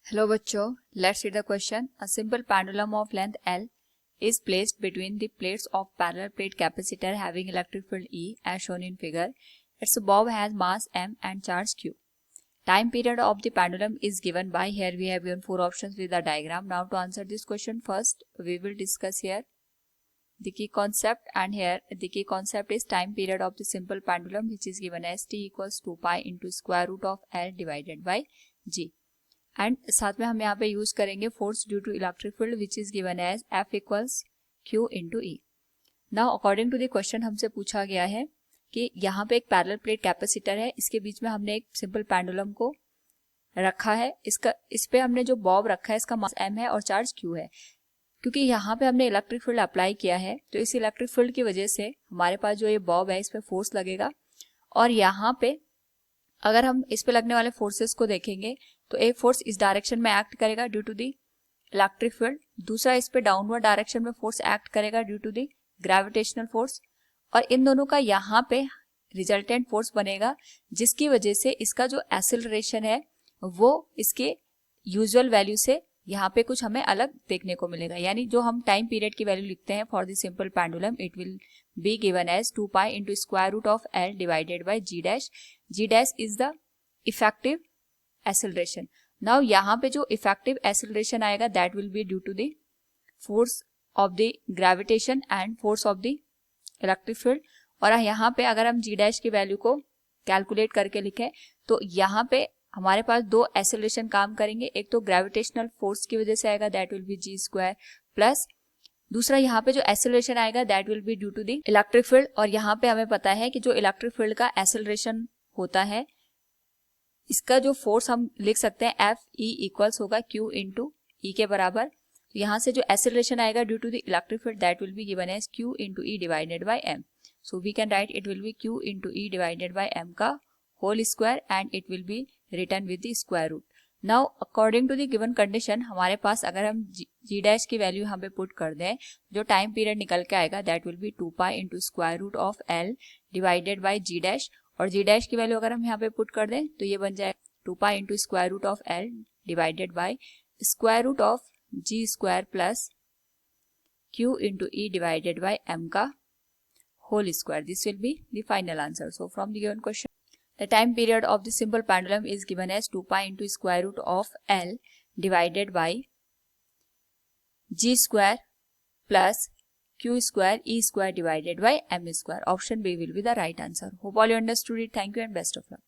Hello bachcho, let's read the question. A simple pendulum of length L is placed between the plates of parallel plate capacitor having electric field E as shown in figure. Its bob has mass M and charge Q. Time period of the pendulum is given by, here we have given 4 options with the diagram. Now to answer this question, first we will discuss here the key concept, and here the key concept is time period of the simple pendulum, which is given as t equals 2 pi into square root of L divided by G. And साथ में हम यहाँ पे use करेंगे force due to electric field which is given as F equals Q into E. Now according to the question हमसे पूछा गया है कि यहाँ पे एक पैरेलल प्लेट कैपेसिटर है, इसके बीच में हमने एक सिंपल पेंडुलम को रखा है. इस पे हमने जो बॉब रखा है इसका मास M है और चार्ज Q है. क्योंकि यहाँ पे हमने इलेक्ट्रिक फील्ड अप्लाई किया है तो इस इलेक्ट्रिक फील्ड की वजह से हमारे पास जो ये बॉब है इस पे फोर्स लगेगा, और यहाँ पे अगर हम इस पे लगने वाले फोर्सेस को देखेंगे तो एक फोर्स इस डायरेक्शन में एक्ट करेगा due to the electric field, दूसरा इस पे डाउनवर्ड डायरेक्शन में फोर्स एक्ट करेगा due to the gravitational force, और इन दोनों का यहाँ पे रिजल्टेंट फोर्स बनेगा जिसकी वजह से इसका जो एक्सेलरेशन है वो इसके यूजुअल वैल्यू से यहाँ पे कुछ हमें अलग देखने को मिलेगा. यानी जो हम टाइम पीरियड की वैल्यू लिखते हैं for the simple pendulum, it will be given as 2 pi into square root of L divided by G dash. G dash is the effective acceleration. Now यहाँ पे जो इफेक्टिव एक्सेलरेशन आएगा that will be due to the force of the gravitation and force of the electric field. और यहाँ पे अगर हम G dash की वैल्यू को कैलकुलेट करके लिखें तो यहाँ पे हमारे पास दो एक्सेलरेशन काम करेंगे. एक तो ग्रेविटेशनल फोर्स की वजह से आएगा that will be G square, plus दूसरा यहाँ पे जो एक्सेलरेशन आएगा that will be due to the electric field. और यहाँ पे हमें पता है कि जो इलेक्ट्रिक फील्ड का एक्सेलरेशन होता है इसका जो फोर्स हम लिख सकते हैं F E इक्वल्स होगा Q इंटू ई के बराबर. तो यहाँ से जो एक्सेलरेशन आएगा due to the electric field that will be given as Q into E divided by M. So we can write it will be Q into E divided by M का whole square and it will be written with the square root. Now according to the given condition हमारे पास अगर हम G dash की value यहाँ पे put कर दें, जो टाइम पीरियड निकल के आएगा that will be 2 pi into square root of L divided by G dash. और G डैश की वैल्यू अगर हम यहाँ पे पुट कर दें तो ये बन जाए 2 pi into square root of L divided by square root of G square plus Q into E divided by M का whole square. This will be the final answer. So from the given question the time period of the simple pendulum is given as 2 pi into square root of L divided by G square plus Q square E square divided by M square. Option B will be the right answer. Hope all you understood it. Thank you and best of luck.